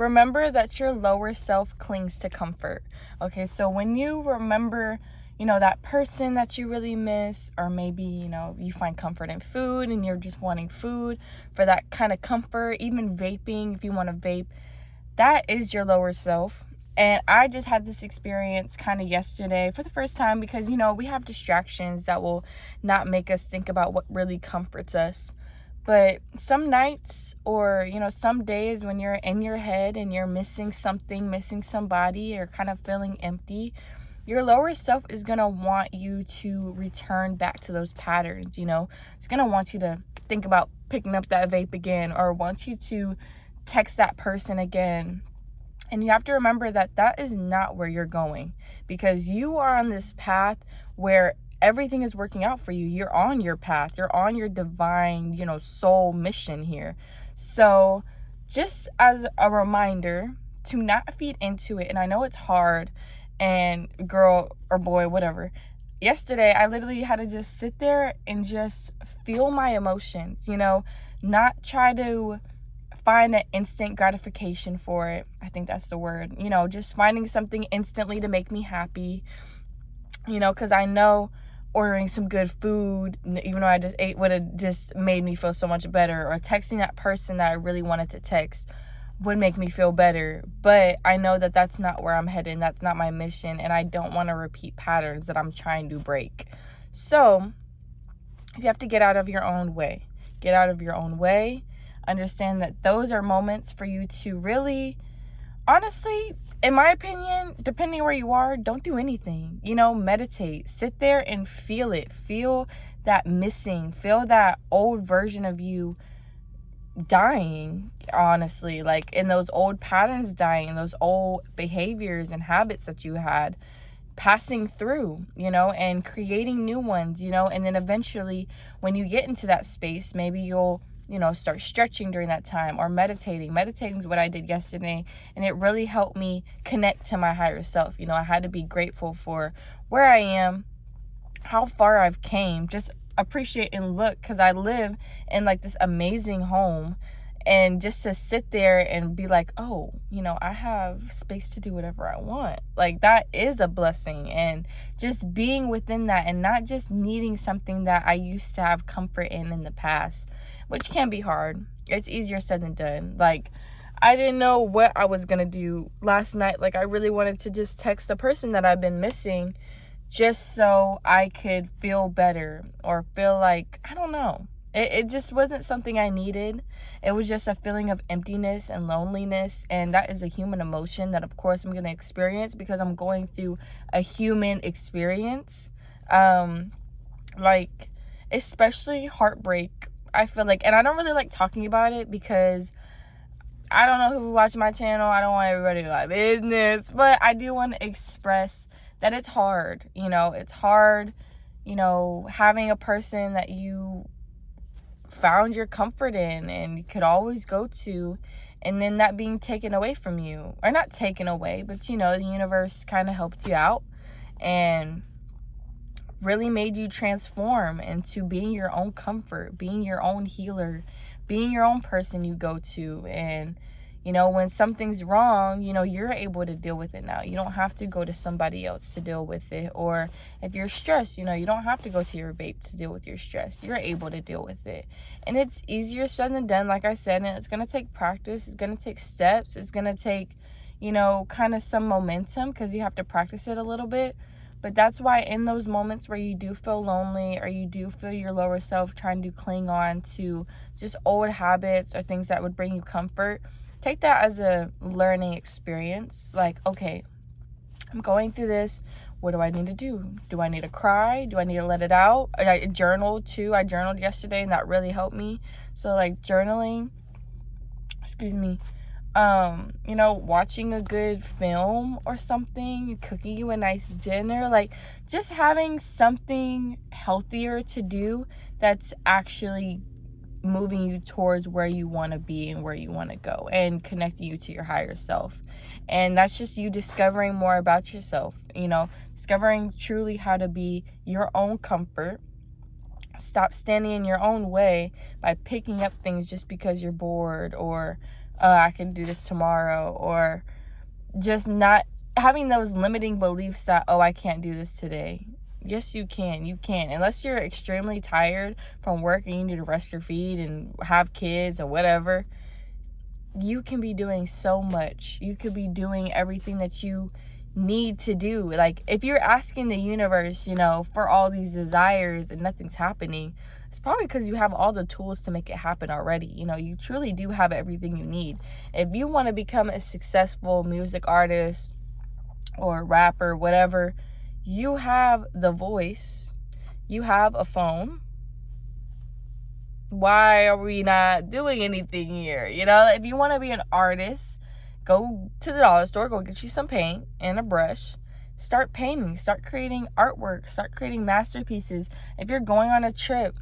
remember that your lower self clings to comfort. Okay, so when you remember, that person that you really miss, or maybe, you find comfort in food and you're just wanting food for that kind of comfort, even vaping, if you want to vape, that is your lower self. And I just had this experience kind of yesterday for the first time because, we have distractions that will not make us think about what really comforts us. But some nights or, some days when you're in your head and you're missing something, missing somebody, or kind of feeling empty, your lower self is going to want you to return back to those patterns, It's going to want you to think about picking up that vape again, or want you to text that person again. And you have to remember that that is not where you're going, because you are on this path where everything is working out for you. You're on your path. You're on your divine, soul mission here. So just as a reminder to not feed into it. And I know it's hard, and girl or boy, whatever. Yesterday, I literally had to just sit there and just feel my emotions, not try to find an instant gratification for it. I think that's the word. Just finding something instantly to make me happy, because I know ordering some good food, even though I just ate, would have just made me feel so much better, or texting that person that I really wanted to text would make me feel better. But I know that that's not where I'm headed. That's not my mission, and I don't want to repeat patterns that I'm trying to break. So you have to get out of your own way. Get out of your own way. Understand that those are moments for you to really, honestly, in my opinion, depending where you are, don't do anything. Meditate. Sit there and feel it. Feel that missing. Feel that old version of you dying, honestly. Like, in those old patterns dying, those old behaviors and habits that you had passing through, and creating new ones, and then eventually when you get into that space, maybe you'll start stretching during that time, or meditating. Meditating is what I did yesterday, and it really helped me connect to my higher self. I had to be grateful for where I am, how far I've came, just appreciate and look, because I live in like this amazing home, and just to sit there and be like, oh, I have space to do whatever I want. Like, that is a blessing. And just being within that, and not just needing something that I used to have comfort in the past, which can be hard. It's easier said than done. Like, I didn't know what I was going to do last night. Like, I really wanted to just text the person that I've been missing, just so I could feel better, or feel like, I don't know. It just wasn't something I needed. It was just a feeling of emptiness and loneliness. And that is a human emotion that, of course, I'm going to experience, because I'm going through a human experience. Like, especially heartbreak, I feel like. And I don't really like talking about it, because I don't know who watches my channel. I don't want everybody to my business. But I do want to express that it's hard. It's hard, having a person that you found your comfort in and you could always go to, and then that being taken away from you. Or not taken away, but the universe kind of helped you out and really made you transform into being your own comfort, being your own healer, being your own person you go to. And when something's wrong, you're able to deal with it now. You don't have to go to somebody else to deal with it. Or if you're stressed, you don't have to go to your vape to deal with your stress. You're able to deal with it. And it's easier said than done, like I said, and it's going to take practice. It's going to take steps. It's going to take, kind of some momentum, because you have to practice it a little bit. But that's why in those moments where you do feel lonely, or you do feel your lower self trying to cling on to just old habits or things that would bring you comfort, take that as a learning experience. Like, okay, I'm going through this. What do I need to do? Do I need to cry? Do I need to let it out? I journaled too. I journaled yesterday, and that really helped me. So, like, journaling, watching a good film or something, cooking you a nice dinner, like, just having something healthier to do that's actually moving you towards where you want to be and where you want to go, and connecting you to your higher self. And that's just you discovering more about yourself, discovering truly how to be your own comfort. Stop standing in your own way by picking up things just because you're bored, or I can do this tomorrow, or just not having those limiting beliefs that, oh, I can't do this today. Yes, you can. You can. Unless you're extremely tired from work and you need to rest your feet and have kids or whatever, you can be doing so much. You could be doing everything that you need to do. Like, if you're asking the universe, for all these desires and nothing's happening, it's probably because you have all the tools to make it happen already. You truly do have everything you need. If you want to become a successful music artist or rapper, whatever, you have the voice, you have a phone. Why are we not doing anything here? If you want to be an artist, go to the dollar store, go get you some paint and a brush. Start painting, start creating artwork, start creating masterpieces. If you're going on a trip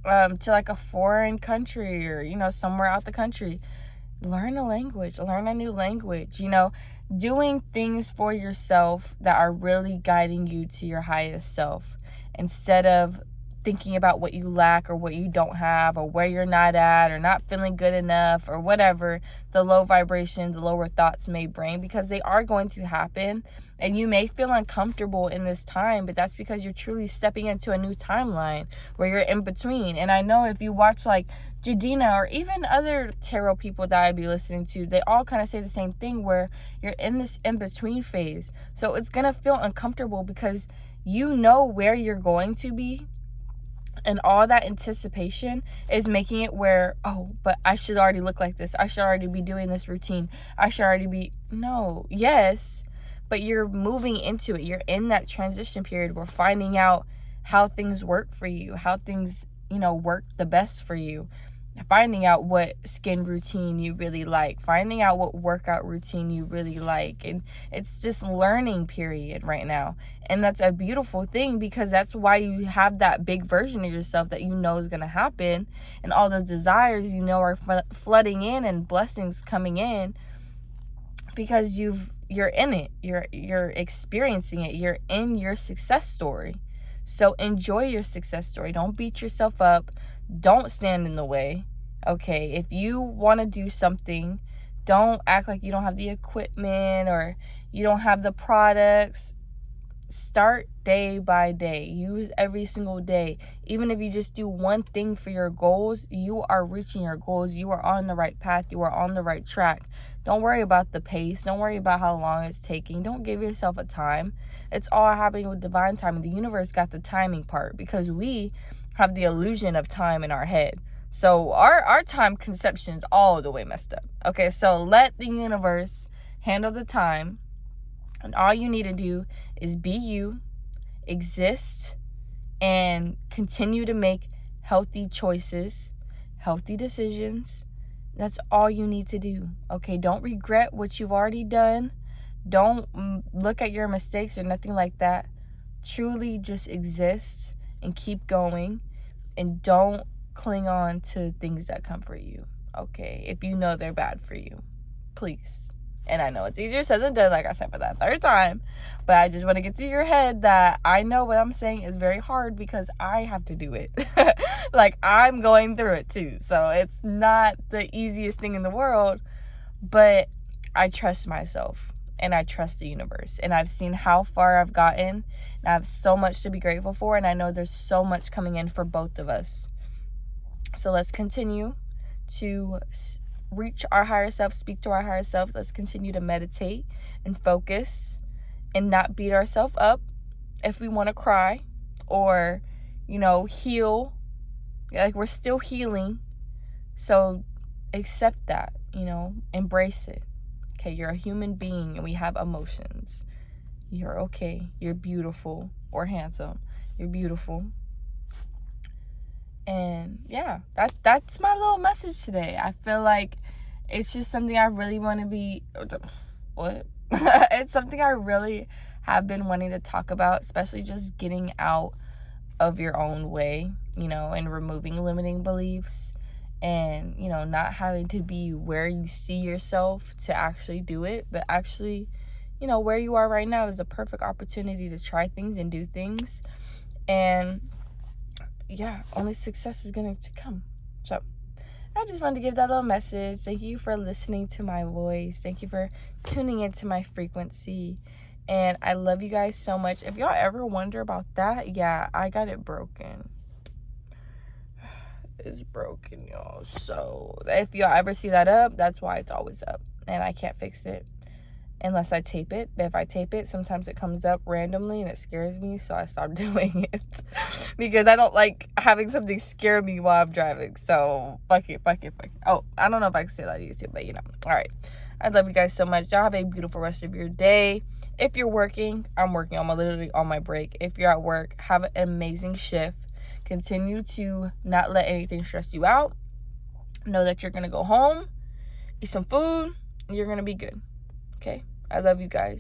to like a foreign country or, somewhere out the country, learn a language, learn a new language, doing things for yourself that are really guiding you to your highest self, instead of thinking about what you lack or what you don't have or where you're not at or not feeling good enough or whatever the low vibrations, the lower thoughts may bring, because they are going to happen. And you may feel uncomfortable in this time, but that's because you're truly stepping into a new timeline where you're in between. And I know if you watch like Jadina or even other tarot people that I'd be listening to, they all kind of say the same thing, where you're in this in-between phase. So it's going to feel uncomfortable because you know where you're going to be. And all that anticipation is making it where, oh, but I should already look like this. I should already be doing this routine. I should already be, no, yes, but you're moving into it. You're in that transition period. We're finding out how things work for you, how things, work the best for you. Finding out what skin routine you really like, finding out what workout routine you really like. And it's just learning period right now. And that's a beautiful thing, because that's why you have that big version of yourself that is going to happen. And all those desires, are flooding in and blessings coming in, because you're in it. You're experiencing it. You're in your success story. So enjoy your success story. Don't beat yourself up. Don't stand in the way. Okay, if you want to do something, don't act like you don't have the equipment or you don't have the products. Start day by day. Use every single day. Even if you just do one thing for your goals, you are reaching your goals. You are on the right path. You are on the right track. Don't worry about the pace. Don't worry about how long it's taking. Don't give yourself a time. It's all happening with divine timing. The universe got the timing part, because we have the illusion of time in our head. So our time conception is all the way messed up. Okay, so let the universe handle the time. And all you need to do is be you, exist, and continue to make healthy choices, healthy decisions. That's all you need to do. Okay, don't regret what you've already done. Don't look at your mistakes or nothing like that. Truly just exist and keep going, and don't cling on to things that comfort you. Okay, if you know they're bad for you, please. And I know it's easier said than done, like I said for that third time, but I just want to get through your head that I know what I'm saying is very hard, because I have to do it. Like, I'm going through it too. So it's not the easiest thing in the world, but I trust myself and I trust the universe, and I've seen how far I've gotten, and I have so much to be grateful for, and I know there's so much coming in for both of us. So let's continue to reach our higher self, speak to our higher selves. Let's continue to meditate and focus and not beat ourselves up if we want to cry or, heal. Like, we're still healing. So accept that, embrace it. Okay, you're a human being and we have emotions. You're okay. You're beautiful or handsome. You're beautiful. And yeah, that's my little message today. I feel like it's just something I really want to be, what? It's something I really have been wanting to talk about, especially just getting out of your own way, and removing limiting beliefs, and, not having to be where you see yourself to actually do it, but actually, where you are right now is a perfect opportunity to try things and do things. And yeah, only success is going to come. So I just wanted to give that little message. Thank you for listening to my voice. Thank you for tuning into my frequency. And I love you guys so much. If y'all ever wonder about that, yeah, I got it broken. It's broken, y'all. So if y'all ever see that up, that's why it's always up. And I can't fix it unless I tape it. But if I tape it, sometimes it comes up randomly and it scares me, so I stopped doing it because I don't like having something scare me while I'm driving. So fuck it. Oh, I don't know if I can say that on YouTube, but all right. I love you guys so much. Y'all have a beautiful rest of your day. If you're working, I'm working. I'm literally on my break. If you're at work, have an amazing shift. Continue to not let anything stress you out. Know that you're gonna go home, eat some food, and you're gonna be good. Okay? I love you guys.